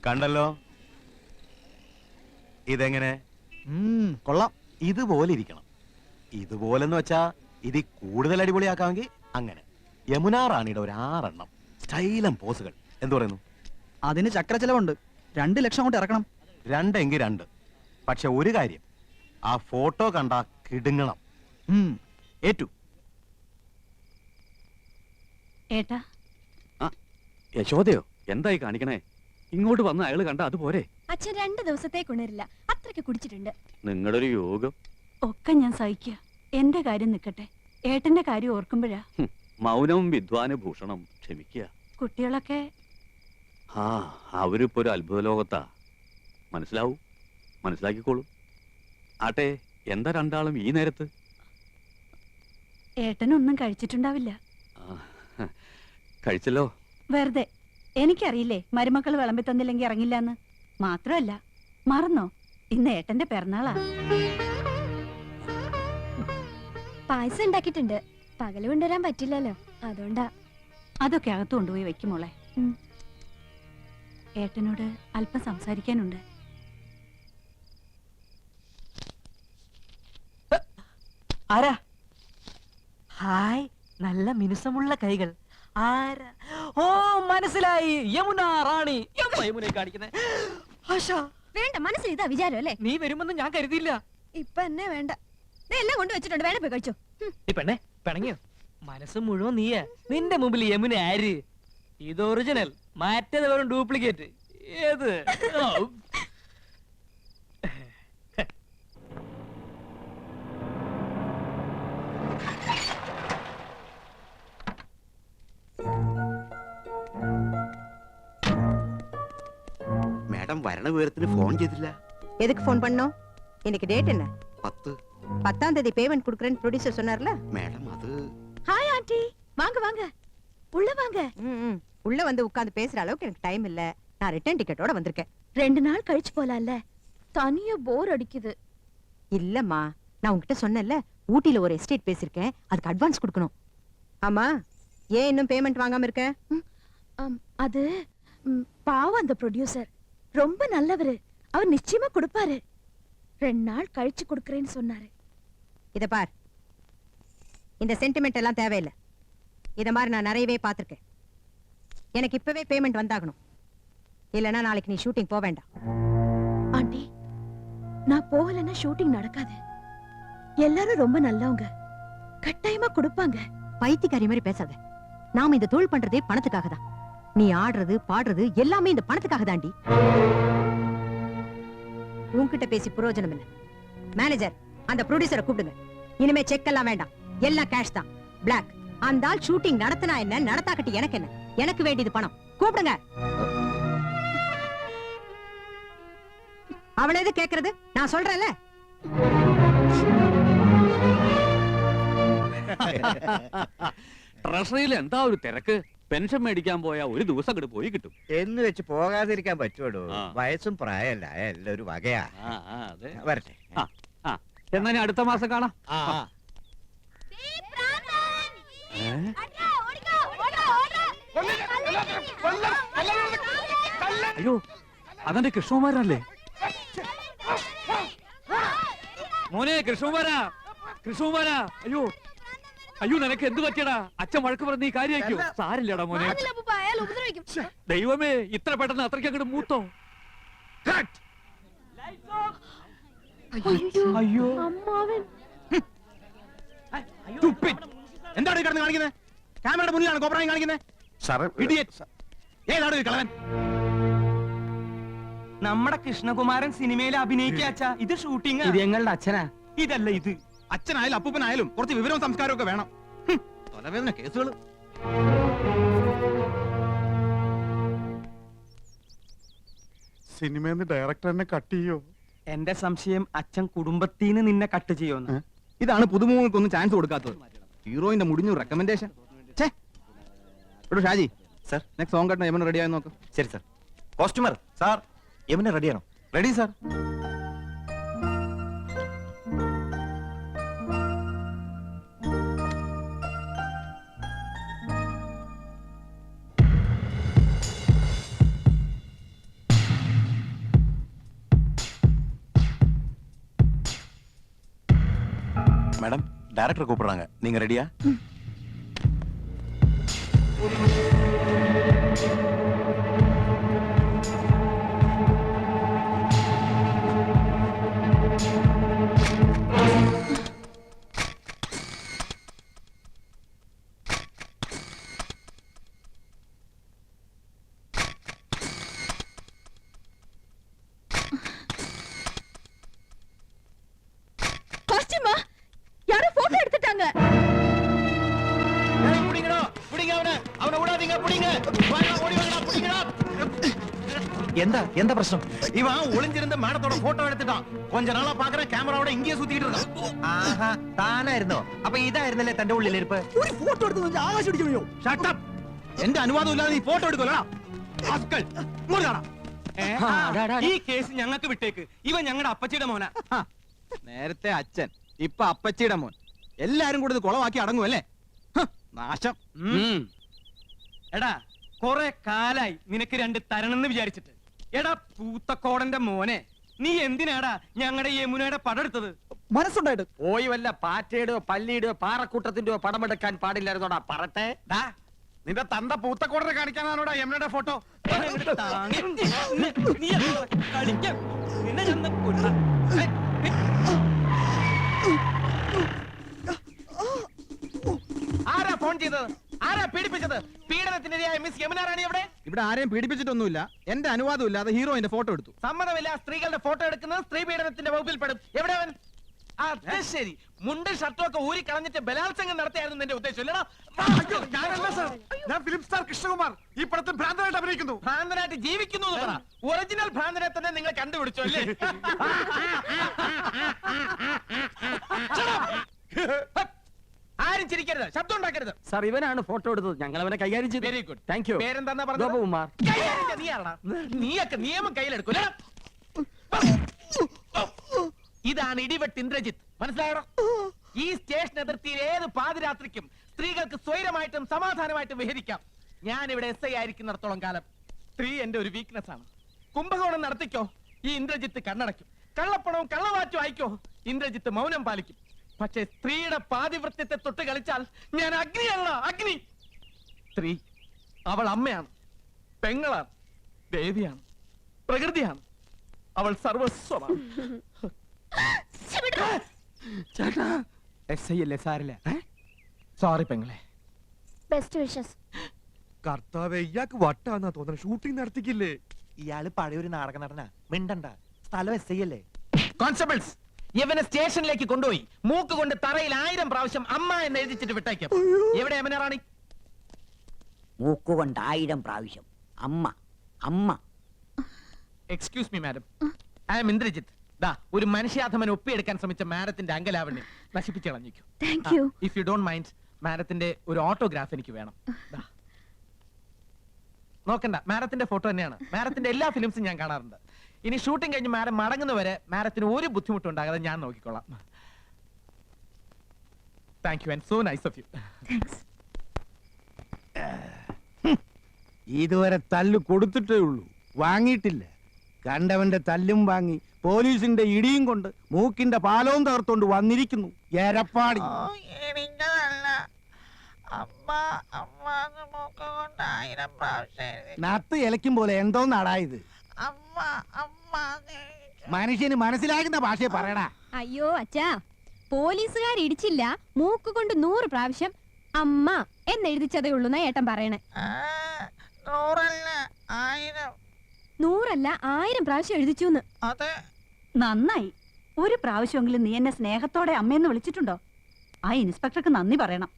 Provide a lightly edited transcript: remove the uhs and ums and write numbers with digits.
കണ്ടല്ലോ. ഇതെങ്ങനെ? കൊള്ളാം. ഇതുപോലെ ഇരിക്കണം. ഇതുപോലെന്ന് വെച്ചാ ഇത് കൂടുതൽ അടിപൊളിയാക്കാമെങ്കിൽ അങ്ങനെ. യമുനാ റാണിയുടെ ഒരു 6 എണ്ണം സ്റ്റൈലം പോസുകൾ. എന്തു പറയുന്നു? അതിന് ചക്ര ചെലവുണ്ട്. 2 ലക്ഷം കൊണ്ട് ഇറക്കണം. 2 എങ്കിൽ 2. പക്ഷെ ഒരു കാര്യം, ആ ഫോട്ടോ കണ്ടാ കിടുങ്ങണം. ഏറ്റു. ഏട്ടാ. യശോദയോ എന്തായി കാണിക്കണേ? ഇങ്ങോട്ട് വന്ന് അയാള് കണ്ട അതുപോരെ? അച്ഛൻ 2 ദിവസത്തേക്ക് ഉണരില്ല, അത്രയ്ക്ക് കുടിച്ചിട്ടുണ്ട്. നിങ്ങളുടെ ഒരു യോഗം. ഒക്കെ ഞാൻ സഹിക്കുക. എന്റെ കാര്യം നിൽക്കട്ടെ, ഏട്ടന്റെ കാര്യം ഓർക്കുമ്പോഴാ. മൗനവും വിദ്വാന് ഭൂഷണം. ക്ഷമിക്കുക. കുട്ടികളൊക്കെ അവരിപ്പോ ഒരു അത്ഭുത ലോകത്താ. മനസ്സിലാക്കിക്കോളൂ. ആട്ടെ, എന്താ രണ്ടാളും ഈ നേരത്ത്? ഏട്ടനൊന്നും കഴിച്ചിട്ടുണ്ടാവില്ല. കഴിച്ചല്ലോ. വെറുതെ. എനിക്കറിയില്ലേ മരുമക്കൾ വിളമ്പി തന്നില്ലെങ്കിൽ ഇറങ്ങില്ലാന്ന്. മാത്രമല്ല, മറന്നോ, ഇന്ന് ഏട്ടന്റെ പിറന്നാളാ. പായസം ഉണ്ടാക്കിയിട്ടുണ്ട്. പകല് കൊണ്ടുവരാൻ പറ്റില്ലല്ലോ, അതുകൊണ്ടാ. അതൊക്കെ അകത്ത് കൊണ്ടുപോയി വെക്കുമോളെ. ഏട്ടനോട് അല്പം സംസാരിക്കാനുണ്ട്. ആരാ? ഹായ്, നല്ല മിനുസമുള്ള കൈകൾ. ആരാ? ഓ, മനസ്സിലായി, യമുനാ റാണി. യമുനെ കാണിക്കുന്നേ. വേണ്ട, മനസ്സിൽ ഇതാ വിചാരം അല്ലേ? നീ വരുമെന്ന് ഞാൻ കരുതിയില്ല. ഇപ്പൊ എന്നെ വേണ്ട. എല്ലാം കൊണ്ട് വെച്ചിട്ടുണ്ട്, വേണേ പോയി കഴിച്ചോ. ഈ പെണ്ണെ പിണങ്ങിയോ? മനസ്സ് മുഴുവൻ നീയാ. നിന്റെ മുമ്പിൽ യമുന ആര്? ഇത് ഒറിജിനൽ, മറ്റേത് വെറും ഡ്യൂപ്ലിക്കേറ്റ്. ഏത്? மேடம் வரண விவரத்துல போன் செய்தில்ல. எதுக்கு போன் பண்ணோம்? இன்னைக்கு டேட் என்ன? 10. 10ஆம் தேதி பேமெண்ட் கொடுக்கறேன்னு ப்ரொடியூசர் சொன்னார்ல. மேடம் அது. ஹாய் ஆண்டி, வாங்க வாங்க, உள்ள வாங்க. உள்ள வந்து உட்கார்ந்து பேசுற அளவுக்கு எனக்கு டைம் இல்ல. நான் ரிட்டர்ன் டிக்கெட்டோட வந்திருக்கேன். 2 நாள் கழிச்சு போலாம்ல. தனியா போர் அடிக்குது. இல்லம்மா, நான் உன்கிட்ட சொன்னேன்ல, ஊட்டில ஒரு எஸ்டேட் பேசிருக்கேன், அதுக்கு அட்வான்ஸ் கொடுக்கணும். ஆமா, ஏன் இன்னும் பேமெண்ட் வாங்காம இருக்க? அது பாவம் அந்த ப்ரொடியூசர் ரொம்ப நல்லவரு. அவர் நிச்சயமா கொடுப்பாரு. 2 நாள் கழிச்சு கொடுக்கறேன்னு சொன்னாரு. இத பார், இந்த சென்டிமெண்ட் எல்லாம் தேவையில்லை. இத மாதிரி நான் நிறையவே பார்த்திருக்கேன். எனக்கு இப்பவே பேமெண்ட் வந்தாகணும், இல்லனா நாளைக்கு நீ ஷூட்டிங் போக வேண்டாம். ஆண்டி, நான் போகலன்னா ஷூட்டிங் நடக்காது. எல்லாரும் ரொம்ப நல்லவங்க, கட்டாயமா கொடுப்பாங்க. பைத்தியக்காரி மாதிரி பேசாத. நாம இந்த தொழில் பண்றதே பணத்துக்காக தான். நீ ஆடுறது பாடுறது எல்லாமே இந்த பணத்துக்காக தாண்டி. உன்கிட்ட பேசி பிரயோஜனம் இல்லை. மேனேஜர், அந்த ப்ரொடியூசரை கூப்பிடுங்க. இனிமே செக் எல்லாம் வேண்டாம், எல்லாம் கேஷ் தான், பிளாக். அந்த ஆள் ஷூட்டிங் நடத்தினா என்ன, நடத்தாக்கட்டி எனக்கு என்ன? எனக்கு வேண்டியது பணம். கூப்பிடுங்க. அவள எது கேக்குறது? நான் சொல்றேன்ல. ട്രഷറിയിൽ എന്താ ഒരു തിരക്ക്. പെൻഷൻ മേടിക്കാൻ പോയാ ഒരു ദിവസം അങ്ങോട്ട് പോയി കിട്ടും. എന്ന് വെച്ച് പോകാതിരിക്കാൻ പറ്റുള്ളൂ. വയസ്സും പ്രായമല്ല, എല്ലാം ഒരു വകയാ. വരട്ടെ. എന്നാ ഞാൻ അടുത്ത മാസം കാണാം. അയ്യോ, അതെന്റെ കൃഷ്ണകുമാരനല്ലേ? മോനെ കൃഷ്ണകുമാരാ, കൃഷ്ണകുമാരാ. അയ്യോ അയ്യോ, നിനക്ക് എന്ത് പറ്റിയടാ? അച്ഛൻ വഴക്ക് പറഞ്ഞ നീ കാര്യമാക്കോ? സാരില്ലടാ മോനെ. ദൈവമേ, ഇത്ര പെട്ടെന്ന് അത്രയ്ക്ക് അങ്ങോട്ട് മൂത്തോ? അയ്യോ, എന്താണ് കിടന്ന് കാണിക്കുന്നത്? ക്യാമറയുടെ മുന്നിലാണ് കോപ്രായം കാണിക്കുന്നത്. ഏതാണ് കളവൻ? നമ്മുടെ കൃഷ്ണകുമാരൻ സിനിമയിൽ അഭിനയിക്കാച്ചാ. ഇത് ഷൂട്ടിംഗ്. ഇത് ഞങ്ങളുടെ അച്ഛനാ. ഇതല്ല ഇത്. അച്ഛനായാലും അപ്പൂപ്പനായാലും കുറച്ച് വിവരവും സംസ്കാരവും ഒക്കെ വേണം. തലവേദന കേസുകൾ. സിനിമന്ന് ഡയറക്ടർ എന്നെ കട്ട് ചെയ്യോ? എന്റെ സംശയം അച്ഛൻ കുടുംബത്തിന് നിന്നെ കട്ട് ചെയ്യുമെന്ന്. ഇതാണ് പുതുമുഖങ്ങൾക്കൊന്നും ചാൻസ് കൊടുക്കാത്തത്. ഹീറോയിന്റെ മുടിഞ്ഞു recommendation. Shaji sir, next song cut യമന റെഡി ആയി നോക്ക്. ശരി സർ. കോസ്റ്റ്യൂമർ സാർ, യമന റെഡിയാണോ? Ready sir. மேடம் டைரக்டர் கூப்பிடுறாங்க, நீங்க ரெடியா? காஸ்டியூமா யாரோ போட்டோ எடுத்துட்டாங்க. എന്താ പ്രശ്നം? இவன் ஒளிஞ்சிருந்த மேடத்தோட போட்டோ எடுத்துட்டான். கொஞ்ச நாளா பாக்குற கேமராவோட இங்கேயே சுத்திட்டு இருக்கான். ആഹാ, താനായിരുന്നോ? അപ്പൊ ഇതായിരുന്നല്ലേ തന്റെ ഉള്ളിലിരിപ്പ്? ഒരു ഫോട്ടോ എടുത്ത് ആകാശം അടിച്ചു. Shut up. എന്റെ അനുവാദം ഇല്ലാതെ നീ ഫോട്ടോ എടുക്കലടാ. അസ്കൽ മുറിയാടാ. ഈ കേസ് ഞങ്ങൾക്ക് വിട്ടേക്ക്. ഇവൻ ഞങ്ങളുടെ അപ്പച്ചിയുടെ മോനാ. നേരത്തെ അച്ഛൻ, ഇപ്പൊ അപ്പച്ചിയുടെ മോൻ. എല്ലാരും കൂടി ഇത് കുളവാക്കി അടങ്ങുമല്ലേ? നാശം. എടാ കൊറേ കാലായി നിനക്ക് രണ്ട് തരണെന്ന് വിചാരിച്ചിട്ട്. എടാ പൂത്തക്കോടന്റെ മോനെ, നീ എന്തിനാടാ ഞങ്ങളുടെ യമുനയുടെ പടം എടുത്തത്? മനസ്സുണ്ടായിട്ട് പോയി വല്ല പാറ്റയുടെയോ പല്ലിയുടെയോ പാറക്കൂട്ടത്തിന്റെയോ പടമെടുക്കാൻ പാടില്ലായിരുന്നോടാ പറട്ടെ. നിന്റെ തന്ത പൂത്തക്കോടനെ കാണിക്കാനാണോടാ യമുനയുടെ ഫോട്ടോ? ആരാ ഫോൺ ചെയ്തത്? ആരാ പീഡിപ്പിച്ചത്? പീഡനത്തിനിരയായ മിസ് യമുന റാണി എവിടെ? ഇവിടെ ആരെയും പീഡിപ്പിച്ചിട്ടൊന്നുമില്ല. എന്റെ അനുവാദം ഇല്ലാതെ ഹീറോയിന്റെ ഫോട്ടോ എടുത്തു. സമ്മതമില്ല. സ്ത്രീകളുടെ ഫോട്ടോ എടുക്കുന്നത് സ്ത്രീ പീഡനത്തിന്റെ വകുപ്പിൽ പെടും. എവിടെ അവൻ? അത് ശരി, മുണ്ടും ഷർട്ടും ഒക്കെ ഊരി കളഞ്ഞിട്ട് ബലാത്സംഗം നടത്തിയായിരുന്നു എന്റെ ഉദ്ദേശം. ഞാൻ ഫിലിം സ്റ്റാർ കൃഷ്ണകുമാർ ഈ പടത്തിൽ ഭ്രാന്തനായിട്ട് അഭിനയിക്കുന്നു. ഭ്രാന്തനായിട്ട് ജീവിക്കുന്നു എന്ന് പറ. ഒറിജിനൽ ഭ്രാന്തനെ തന്നെ നിങ്ങൾ കണ്ടുപിടിച്ചു അല്ലേ? ആരും ചിരിക്കരുത്, ശബ്ദം ഉണ്ടാക്കരുത്. സാർ, ഇവനാണ് ഫോട്ടോ എടുത്തത്. ഞങ്ങൾ അവനെ കൈകാര്യം ചെയ്തു. Very good. Thank you. പേരെന്താ പറഞ്ഞത്? ഗോപകുമാർ. നീയൊക്കെ നിയമം കയ്യിലെടുക്കൂല. ഇതാണ് ഇടിവെട്ട് ഇന്ദ്രജിത്ത്, മനസ്സിലായോ? ഈ സ്റ്റേഷൻ അതിർത്തിയിൽ ഏത് പാതിരാത്രിക്കും സ്ത്രീകൾക്ക് സ്വൈരമായിട്ടും സമാധാനമായിട്ടും വിഹരിക്കാം. ഞാൻ ഇവിടെ SI ആയിരിക്കുന്നിടത്തോളം കാലം സ്ത്രീ എന്റെ ഒരു വീക്ക്നെസ് ആണ്. കുംഭകോണം നടത്തിക്കോ, ഈ ഇന്ദ്രജിത്ത് കണ്ണടയ്ക്കും. കള്ളപ്പണവും കള്ളവാറ്റും അയക്കോ, ഇന്ദ്രജിത്ത് മൗനം പാലിക്കും. പക്ഷേ സ്ത്രീയുടെ പാതിവൃത്യത്തെ തൊട്ട് കളിച്ചാൽ ഞാൻ അഗ്നിയല്ല, അഗ്നി. സ്ത്രീ അവൾ അമ്മയാണ്, പെങ്ങളാണ്, ദേവിയാണ്, പ്രകൃതിയാണ്. അവൾ സർവസ്വമാണ്. ചേട്ടാ SI അല്ലേ, സാരില്ല. സോറി പെങ്ങളെ. Best wishes. കർത്താവേ, ഇയാൾക്ക് വട്ടാന്നാ തോന്നുന്നത്. ഷൂട്ടിംഗ് നടത്തിക്കില്ലേ? ഇയാള് പഴയൊരു നാടക നടനാ. മിണ്ടണ്ട, സ്ഥലം SI അല്ലേ? കോൺസ്റ്റബിൾസ്, ഇവനെ സ്റ്റേഷനിലേക്ക് കൊണ്ടുപോയി മൂക്ക് കൊണ്ട് തറയിൽ 1000 പ്രാവശ്യം അമ്മ എന്ന് എഴുതിച്ചിട്ട് വിട്ടേക്കും. എവിടെ യമുന റാണി? മൂക്കുകൊണ്ട് 1000 പ്രാവശ്യം അമ്മ അമ്മ. Excuse me madam, I am Indrajith. ദാ ഒരു മനുഷ്യാധമൻ ഒപ്പിയെടുക്കാൻ ശ്രമിച്ച മാഡത്തിന്റെ അങ്കലാവണ്യം നശിപ്പിച്ചു കളഞ്ഞിരിക്കും. Thank you. If you don't mind, മാഡത്തിന്റെ ഒരു ഓട്ടോഗ്രാഫ് എനിക്ക് വേണം. ദാ. നോക്കണ്ട, മാഡത്തിന്റെ ഫോട്ടോ തന്നെയാണ്. മാഡത്തിന്റെ എല്ലാ ഫിലിംസും ഞാൻ കാണാറുണ്ട്. ഇനി ഷൂട്ടിംഗ് കഴിഞ്ഞ് മാഡം മടങ്ങുന്നവരെ മാഡത്തിന് ഒരു ബുദ്ധിമുട്ടും ഉണ്ടാകാതെ ഞാൻ നോക്കിക്കോളാം. Thank you and so nice of you. ഇതുവരെ തല്ല് കൊടുത്തിട്ടേ ഉള്ളൂ, വാങ്ങിയിട്ടില്ല. കണ്ടവന്റെ തല്ലും വാങ്ങി പോലീസിന്റെ ഇടിയും കൊണ്ട് മൂക്കിന്റെ പാലവും തകർത്തോണ്ട് വന്നിരിക്കുന്നു എരപ്പാടി. നത്ത് ഇലയ്ക്കും പോലെ എന്തോ നടായത്. മനുഷ്യന് മനസ്സിലാകുന്ന ഭാഷയെ പറയടാ. അയ്യോ അച്ഛാ, പോലീസുകാർ ഇടിച്ചില്ല, മൂക്ക് കൊണ്ട് 100 പ്രാവശ്യം അമ്മ എന്നെഴുതിച്ചതേ ഉള്ളൂ എന്നാ ഏട്ടൻ പറയണേ. 100 അല്ല 1000 പ്രാവശ്യം എഴുതിച്ചു. നന്നായി. ഒരു പ്രാവശ്യമെങ്കിലും നീ എന്നെ സ്നേഹത്തോടെ അമ്മയെന്ന് വിളിച്ചിട്ടുണ്ടോ? ആ ഇൻസ്പെക്ടർക്ക് നന്ദി പറയണം.